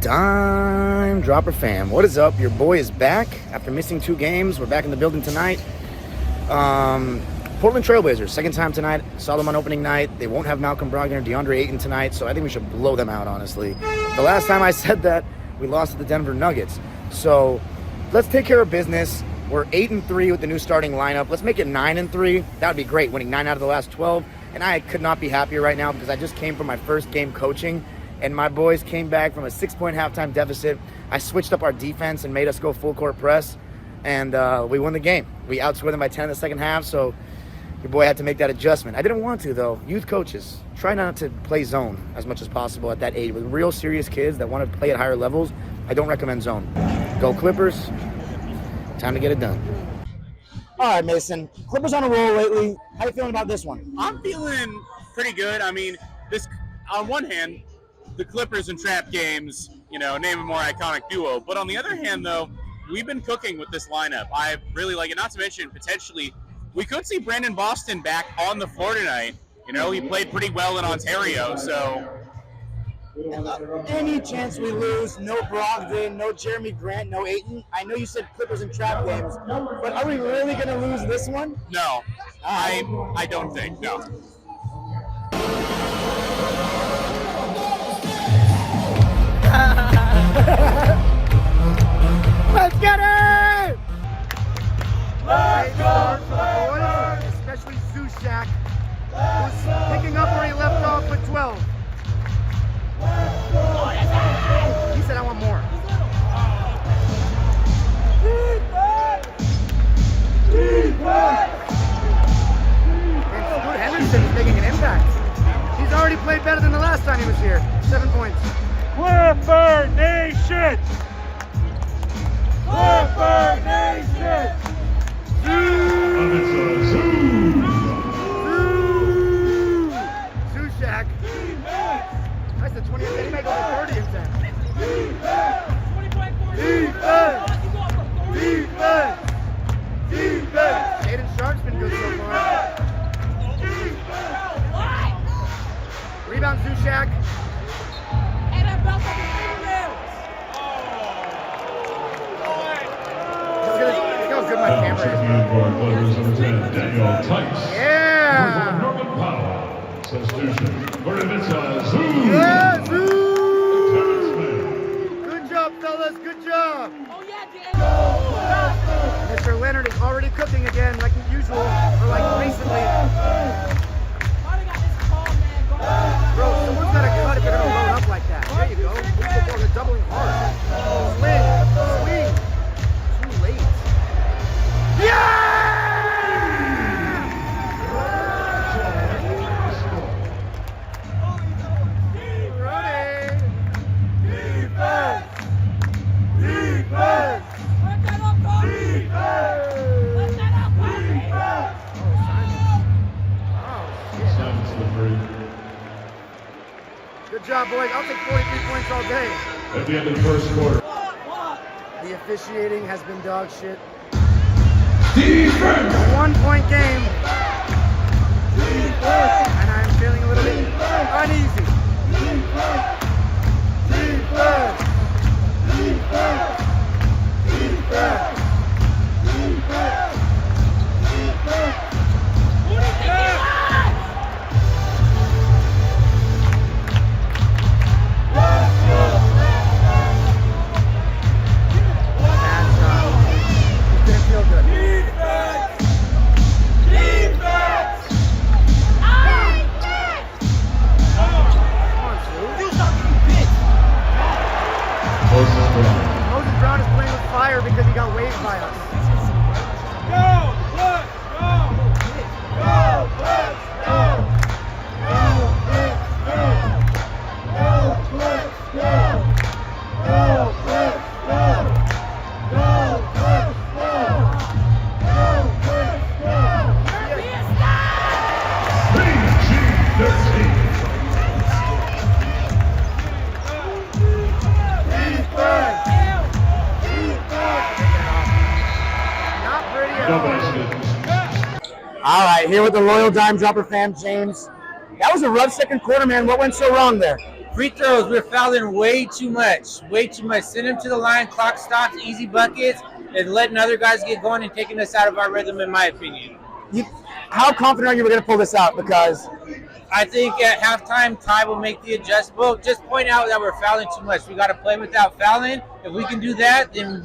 Dime Dropper fam, what is up? Your boy is back after missing 2 games. We're back in the building tonight. Portland Trailblazers, second time tonight. Saw them on opening night. They won't have Malcolm Brogdon or DeAndre Ayton tonight, so I think we should blow them out, honestly. The last time I said that, we lost to the Denver Nuggets. So let's take care of business. We're 8-3 with the new starting lineup. Let's make it 9-3. That would be great, winning 9 out of the last 12. And I could not be happier right now because I just came from my first game coaching, and my boys came back from a 6-point halftime deficit. I switched up our defense and made us go full court press, and we won the game. We outscored them by 10 in the second half, so your boy had to make that adjustment. I didn't want to, though. Youth coaches, try not to play zone as much as possible at that age. With real serious kids that want to play at higher levels, I don't recommend zone. Go Clippers. Time to get it done. All right, Mason. Clippers on a roll lately. How you feeling about this one? I'm feeling pretty good. I mean, this on one hand, the Clippers and trap games, name a more iconic duo. But on the other hand, though, we've been cooking with this lineup. I really like it. Not to mention, potentially, we could see Brandon Boston back on the floor tonight. He played pretty well in Ontario, so. Any chance we lose, no Brogdon, no Jeremy Grant, no Ayton. I know you said Clippers and trap games, but are we really going to lose this one? No, I don't think, no. Let's get it! Let's go, especially Zushak, who's picking up where he left off with 12. He said, I want more. And Scoot Henderson is making an impact. He's already played better than the last time he was here. 7 points. Clipper Nation! Clipper Nation! Zushak. That's the 20th. He might go to 30 in 10. Defense! Jaden Sharp's been good so far. Rebound, Zushak. Look how good my camera is. Yeah! Substitution for Yeah, Zoo! Good job, fellas. Good job. Mr. Leonard is already cooking again, like usual, or like recently. Bro, someone's got to cut if they're going to load up like that. There you go. They're doubling hard. Swing. Too late. Yeah! Good job, boys. I'll take 43 points all day. At the end of the first quarter. The officiating has been dog shit. Defense! It's a 1-point game. And I'm feeling a little bit uneasy. Moses Brown is playing with fire because he got waived by us. Go! Let's go! Go! Let's go! Go! Let's go! Go! Let's go! Go! Let's go! Go! Let's go! Go! Let's go! PG-13. All right, here with the Royal Dime Dropper fam, James. That was a rough second quarter, man. What went so wrong there? Free throws, we're fouling way too much. Way too much. Send them to the line, clock stops, easy buckets, and letting other guys get going and taking us out of our rhythm, in my opinion. How confident are you we're going to pull this out? Because I think at halftime, Ty will make the adjustment. Just point out that we're fouling too much. We got to play without fouling. If we can do that, then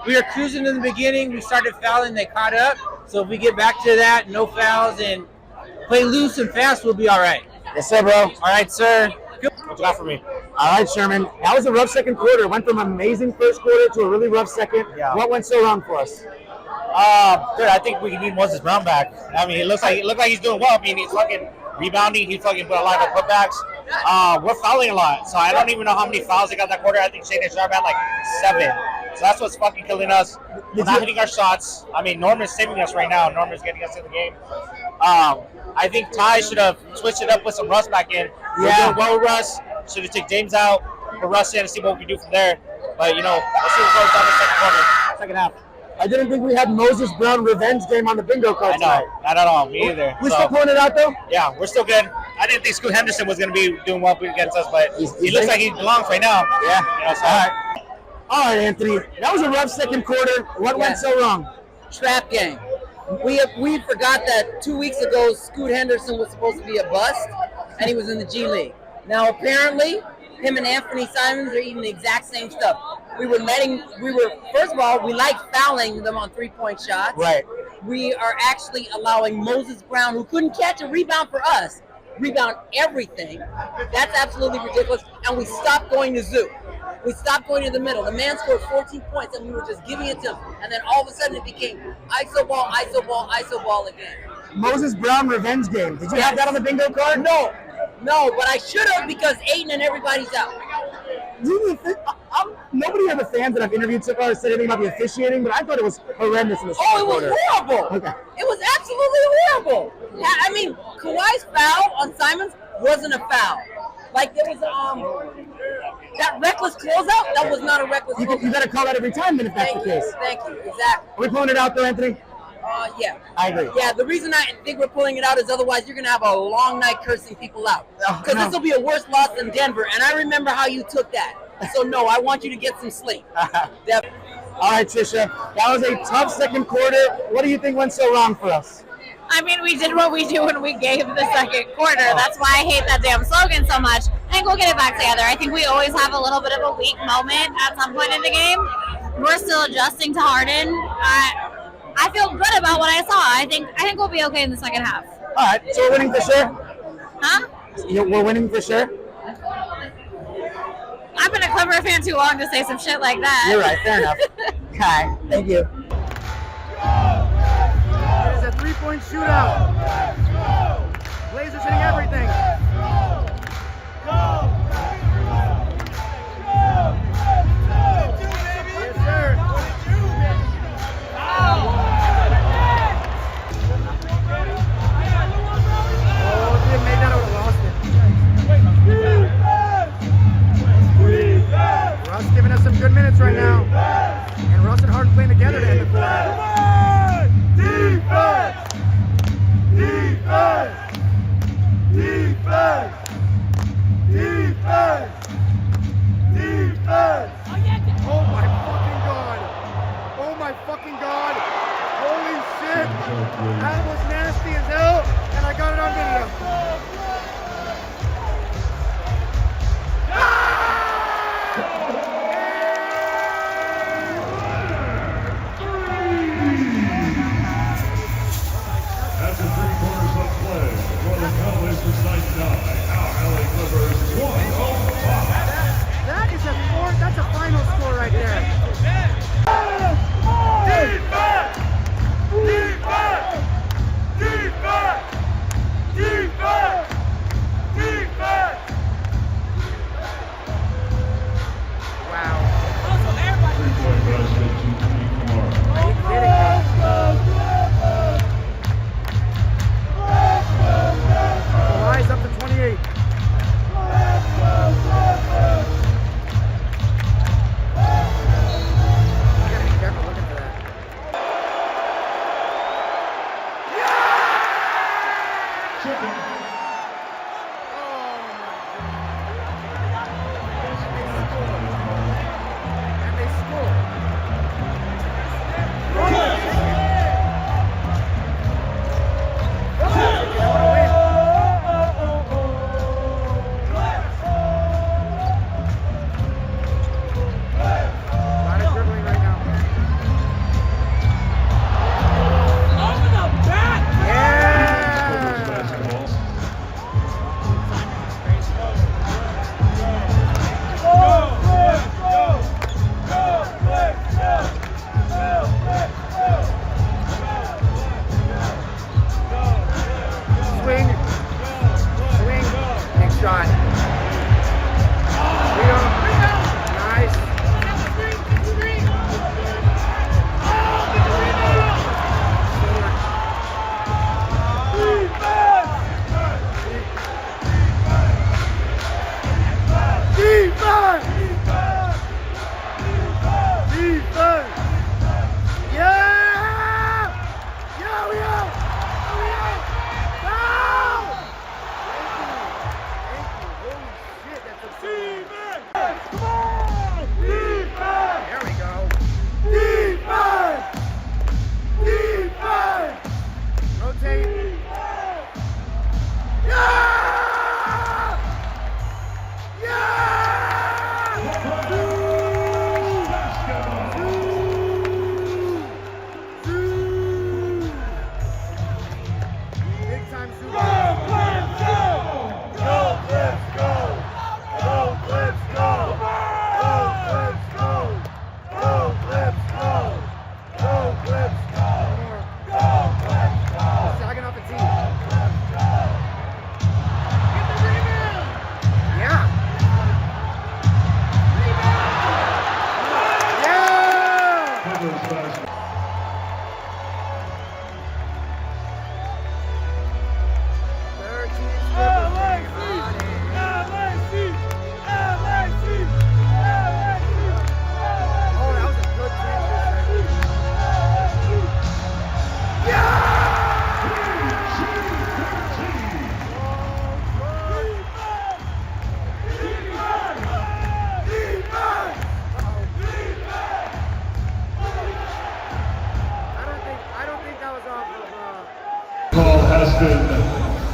we are cruising in the beginning. We started fouling, they caught up. So if we get back to that, no fouls, and play loose and fast, we'll be all right. Yes, sir, bro. All right, sir. What you got for me? All right, Sherman. That was a rough second quarter. Went from amazing first quarter to a really rough second. Yeah. What went so wrong for us? Dude, I think we need Moses Brown back. I mean, it looks like he's doing well. I mean, he's fucking rebounding. He fucking put a lot of putbacks. We're fouling a lot, so I don't even know how many fouls they got that quarter. I think Shaden Sharp had like 7. So that's what's fucking killing us. We're not hitting our shots. I mean, Norman's saving us right now. Norman's getting us in the game. I think Ty should have switched it up with some Russ back in. We're doing well with Russ. Should have taken James out, put Russ in, and see what we do from there. But, you know, let's see what goes down the second quarter, second half. I didn't think we had Moses Brown revenge game on the bingo card I know, tonight. not at all. Me either. We still pulling it out, though? Yeah, we're still good. I didn't think Scoot Henderson was going to be doing well against us, but he looks like he belongs right now. Yeah. You know, so, All right, Anthony. That was a rough second quarter. What went so wrong? Trap game. We forgot that 2 weeks ago Scoot Henderson was supposed to be a bust, and he was in the G League. Now apparently, him and Anthony Simons are eating the exact same stuff. First of all, we like fouling them on 3-point shots. Right. We are actually allowing Moses Brown, who couldn't catch a rebound for us, rebound everything. That's absolutely ridiculous. And we stopped going to Zoo. We stopped going to the middle. The man scored 14 points, and we were just giving it to him. And then all of a sudden it became ISO ball, ISO ball, ISO ball again. Moses Brown revenge game. Did you have that on the bingo card? No, but I should have because Aiden and everybody's out. Nobody of the fans that I've interviewed so far has said anything about the officiating, but I thought it was horrendous in the second quarter. It was horrible. Okay. It was absolutely horrible. I mean, Kawhi's foul on Simons wasn't a foul. Like there was that reckless closeout. That was not a reckless closeout. You better call that every time then if that's the case. Thank you. Exactly. Are we pulling it out though, Anthony? Yeah. I agree. Yeah, the reason I think we're pulling it out is otherwise you're going to have a long night cursing people out. Because this will be a worse loss than Denver, and I remember how you took that. So, no, I want you to get some sleep. All right, Trisha. That was a tough second quarter. What do you think went so wrong for us? I mean, we did what we do when we gave the second quarter. That's why I hate that damn slogan so much. I think we'll get it back together. I think we always have a little bit of a weak moment at some point in the game. We're still adjusting to Harden. I feel good about what I saw. I think we'll be okay in the second half. All right, so we're winning for sure? Huh? We're winning for sure? I've been a Clipper fan too long to say some shit like that. You're right, fair enough. Okay, thank you. It is a 3-point shootout. Blazers hitting everything. Yes, sir. Oh, if he didn't make that, I would have lost it. Russ giving us some good minutes right now. And Russ and Harden playing together to end the quarter. Defense! Defense! Defense! Defense! Defense! Oh my fucking god! Oh my fucking god! Holy shit! That was nasty as hell, and I got it on video.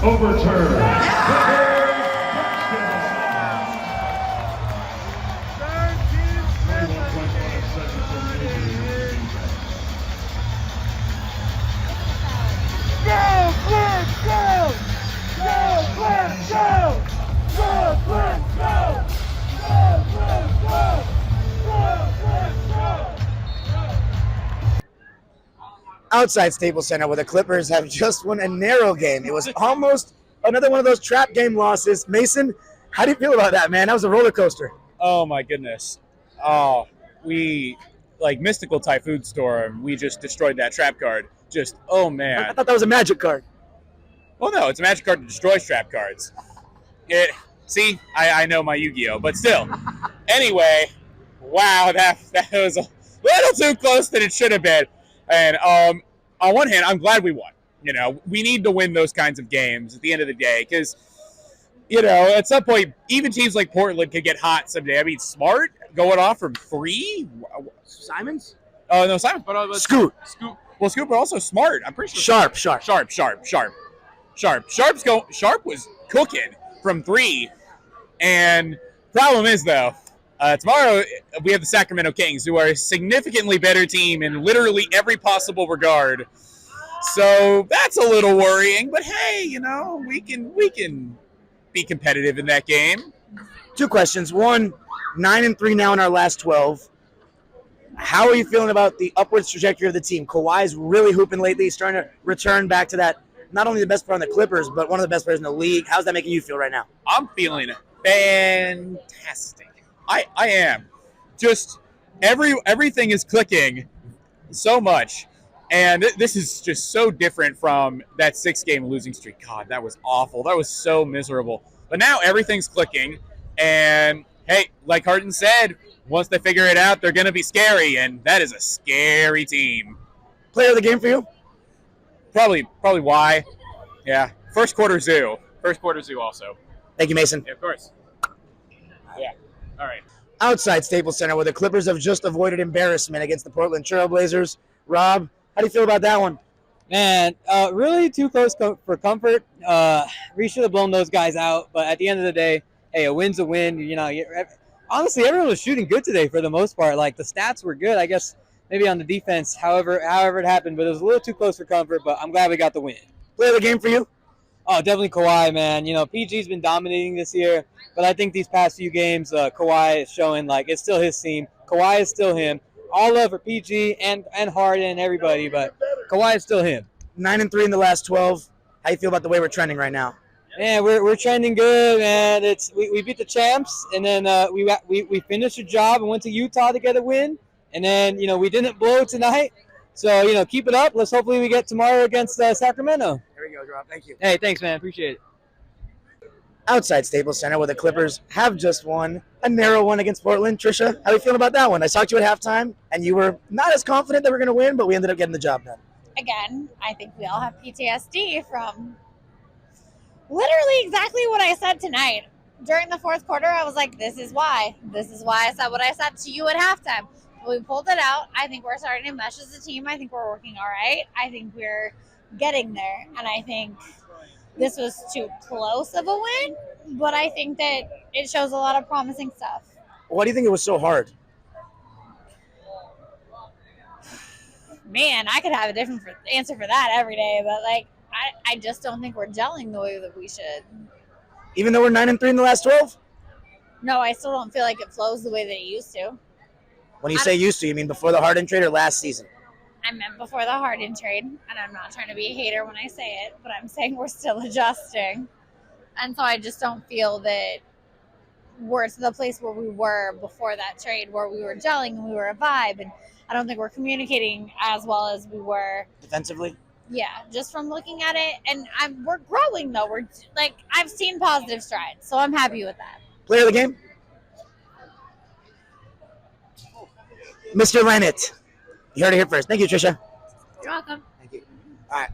overturned. Outside Staples Center, where the Clippers have just won a narrow game. It was almost another one of those trap game losses. Mason, how do you feel about that, man? That was a roller coaster. Oh my goodness. Oh, we like mystical typhoon storm. We just destroyed that trap card. Oh I man. thought that was a magic card. Well, no, it's a magic card that destroys trap cards. See, I know my Yu-Gi-Oh, but still. Anyway, wow, that was a little too close than it should have been. And on one hand, I'm glad we won. You know, we need to win those kinds of games at the end of the day because, you know, at some point, even teams like Portland could get hot someday. I mean, Smart going off from 3. Simons? Oh, no, Simons. But Scoot. Well, Scoot, but also Smart. I'm pretty sure. Sharp. Sharp was cooking from 3. And problem is, though, tomorrow we have the Sacramento Kings, who are a significantly better team in literally every possible regard. So that's a little worrying. But hey, you know, we can be competitive in that game. 2 questions. 1, 9-3 now in our last 12. How are you feeling about the upwards trajectory of the team? Kawhi's really hooping lately. He's starting to return back to that, not only the best player on the Clippers, but one of the best players in the league. How's that making you feel right now? I'm feeling fantastic. I am. Just everything is clicking so much. And this is just so different from that 6-game losing streak. God, that was awful. That was so miserable. But now everything's clicking. And, hey, like Harden said, once they figure it out, they're going to be scary. And that is a scary team. Player of the game for you? Probably why. Yeah. First quarter Zoo also. Thank you, Mason. Yeah, of course. Yeah. All right. Outside Staples Center, where the Clippers have just avoided embarrassment against the Portland Trailblazers. Rob, how do you feel about that one? Man, really too close for comfort. We should have blown those guys out, but at the end of the day, hey, a win's a win. You know, honestly, everyone was shooting good today for the most part. Like, the stats were good. I guess maybe on the defense, however it happened, but it was a little too close for comfort, but I'm glad we got the win. Player of the game for you? Oh, definitely Kawhi, man. You know, PG's been dominating this year, but I think these past few games, Kawhi is showing, like, it's still his team. Kawhi is still him. All love for PG and Harden and everybody, but Kawhi is still him. 9-3 in the last 12. How you feel about the way we're trending right now? Man, we're trending good, man. We beat the champs, and then we finished the job and went to Utah to get a win, and then, you know, we didn't blow tonight. So, you know, keep it up. Let's hopefully we get tomorrow against Sacramento. There we go, Rob. Thank you. Hey, thanks, man. Appreciate it. Outside Staples Center, where the Clippers have just won a narrow one against Portland. Trisha, how are you feeling about that one? I talked to you at halftime, and you were not as confident that we're going to win, but we ended up getting the job done. Again, I think we all have PTSD from literally exactly what I said tonight. During the fourth quarter, I was like, this is why. This is why I said what I said to you at halftime. We pulled it out. I think we're starting to mesh as a team. I think we're working all right. I think we're getting there. And I think this was too close of a win, but I think that it shows a lot of promising stuff. Why do you think it was so hard? Man, I could have a different answer for that every day, but like, I just don't think we're gelling the way that we should. Even though we're 9-3 in the last 12? No, I still don't feel like it flows the way that it used to. When you say used to, you mean before the Harden trade or last season? I meant before the Harden trade, and I'm not trying to be a hater when I say it, but I'm saying we're still adjusting. And so I just don't feel that we're to the place where we were before that trade, where we were gelling and we were a vibe, and I don't think we're communicating as well as we were Defensively? Yeah, just from looking at it, and we're growing though. We're like, I've seen positive strides, so I'm happy with that. Player of the game? Mr. Leonard. You heard it here first. Thank you, Trisha. You're welcome. Thank you. All right.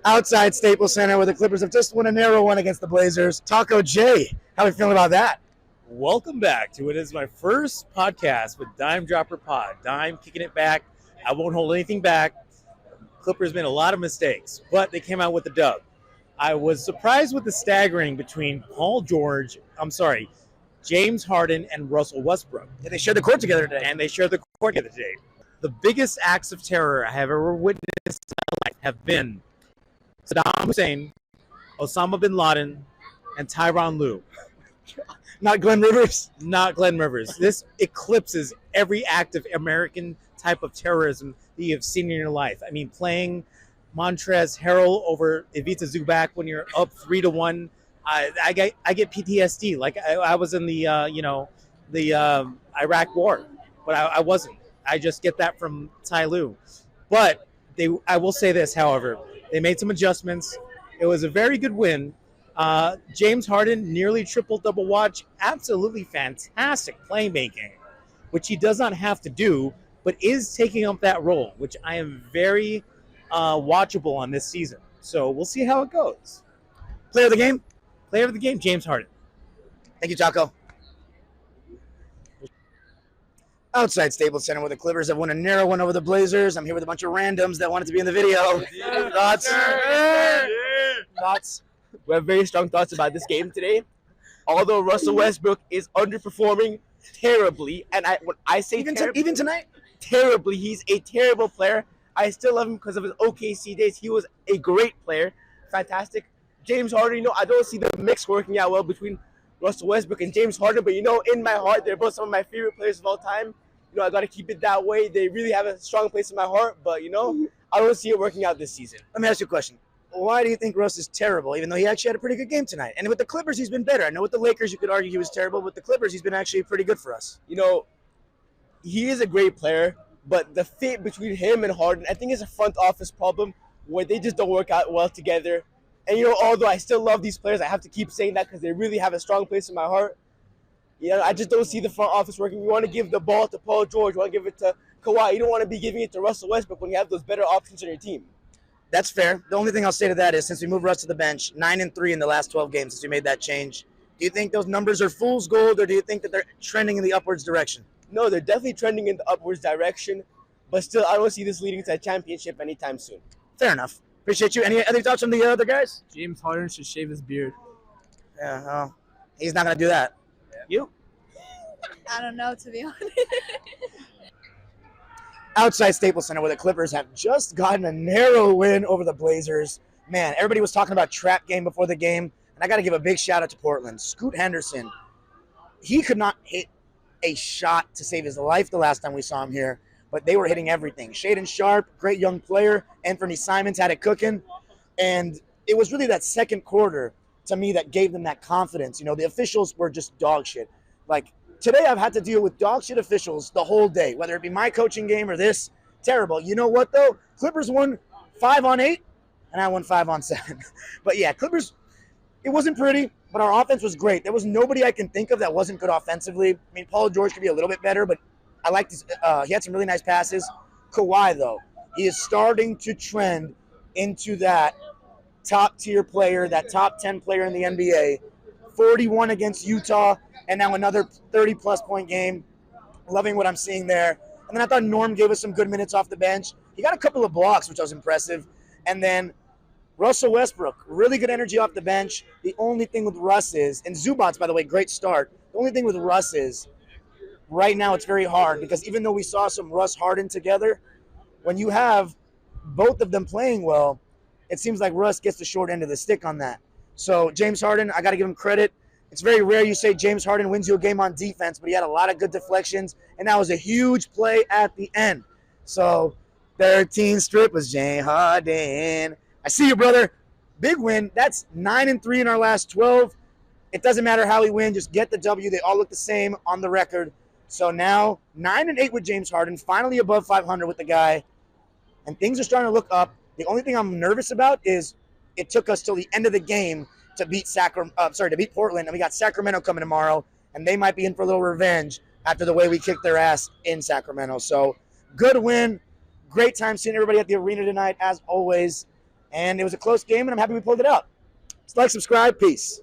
Outside Staples Center, where the Clippers have just won a narrow one against the Blazers. Taco J, how are you feeling about that? Welcome back to it is my first podcast with Dime Dropper Pod. Dime kicking it back. I won't hold anything back. Clippers made a lot of mistakes, but they came out with the dub. I was surprised with the staggering between James Harden and Russell Westbrook. Yeah, they shared the court together today. And they shared the court together today. The biggest acts of terror I have ever witnessed in my life have been Saddam Hussein, Osama bin Laden, and Tyronn Lue. Not Glenn Rivers? Not Glenn Rivers. This eclipses every act of American type of terrorism that you have seen in your life. I mean, playing Montrezl Harrell over Ivica Zubac when you're up 3-1. I get PTSD. Like I was in the Iraq War, but I wasn't. I just get that from Ty Lue. But I will say this, however, they made some adjustments. It was a very good win. James Harden, nearly triple-double watch, absolutely fantastic playmaking, which he does not have to do, but is taking up that role, which I am very watchable on this season. So we'll see how it goes. Player of the game? Player of the game, James Harden. Thank you, Taco. Outside Staples Center, where the Clippers have won a narrow one over the Blazers. I'm here with a bunch of randoms that wanted to be in the video. Thoughts? Thoughts? We have very strong thoughts about this game today. Although Russell Westbrook is underperforming terribly, and when I say even tonight, terribly, he's a terrible player. I still love him because of his OKC days. He was a great player, fantastic. James Harden, I don't see the mix working out well between Russell Westbrook and James Harden, but in my heart, they're both some of my favorite players of all time. I got to keep it that way. They really have a strong place in my heart, but I don't see it working out this season. let me ask you a question. Why do you think Russ is terrible, even though he actually had a pretty good game tonight? And with the Clippers, he's been better. I know with the Lakers, you could argue he was terrible. With the Clippers, he's been actually pretty good for us. He is a great player, but the fit between him and Harden, I think, is a front office problem where they just don't work out well together. And, although I still love these players, I have to keep saying that because they really have a strong place in my heart. I just don't see the front office working. You want to give the ball to Paul George. You want to give it to Kawhi. You don't want to be giving it to Russell Westbrook when you have those better options on your team. That's fair. The only thing I'll say to that is since we moved Russ to the bench, 9-3 in the last 12 games since we made that change, do you think those numbers are fool's gold, or do you think that they're trending in the upwards direction? No, they're definitely trending in the upwards direction, but still, I don't see this leading to a championship anytime soon. Fair enough. Appreciate you. Any other thoughts from the other guys? James Harden should shave his beard. Yeah, well, he's not going to do that. You? I don't know, to be honest. Outside Staples Center, where the Clippers have just gotten a narrow win over the Blazers. Man, everybody was talking about trap game before the game, and I got to give a big shout out to Portland. Scoot Henderson, he could not hit a shot to save his life the last time we saw him here, but they were hitting everything. Shaedon Sharpe, great young player. Anthony Simons had it cooking, and it was really that second quarter to me that gave them that confidence. The officials were just dog shit. Like, today I've had to deal with dog shit officials the whole day, whether it be my coaching game or this. Terrible. You know what, though? Clippers won 5-on-8, and I won 5-on-7. But, yeah, Clippers, it wasn't pretty, but our offense was great. There was nobody I can think of that wasn't good offensively. I mean, Paul George could be a little bit better, but I liked his, he had some really nice passes. Kawhi, though, he is starting to trend into that top-tier player, that top 10 player in the NBA. 41 against Utah, and now another 30-plus point game. Loving what I'm seeing there. And then I thought Norm gave us some good minutes off the bench. He got a couple of blocks, which was impressive. And then Russell Westbrook, really good energy off the bench. The only thing with Russ is, and Zubac's, by the way, great start. The only thing with Russ is, right now it's very hard because even though we saw some Russ Harden together, when you have both of them playing well, it seems like Russ gets the short end of the stick on that. So James Harden, I got to give him credit. It's very rare you say James Harden wins you a game on defense, but he had a lot of good deflections, and that was a huge play at the end. So 13 strip was James Harden. I see you, brother. Big win. That's 9-3 in our last 12. It doesn't matter how we win. Just get the W. They all look the same on the record. So now 9-8 with James Harden, finally above 500 with the guy, and things are starting to look up. The only thing I'm nervous about is it took us till the end of the game to beat Portland, and we got Sacramento coming tomorrow, and they might be in for a little revenge after the way we kicked their ass in Sacramento. So good win. Great time seeing everybody at the arena tonight, as always. And it was a close game, and I'm happy we pulled it out. Like, subscribe. Peace.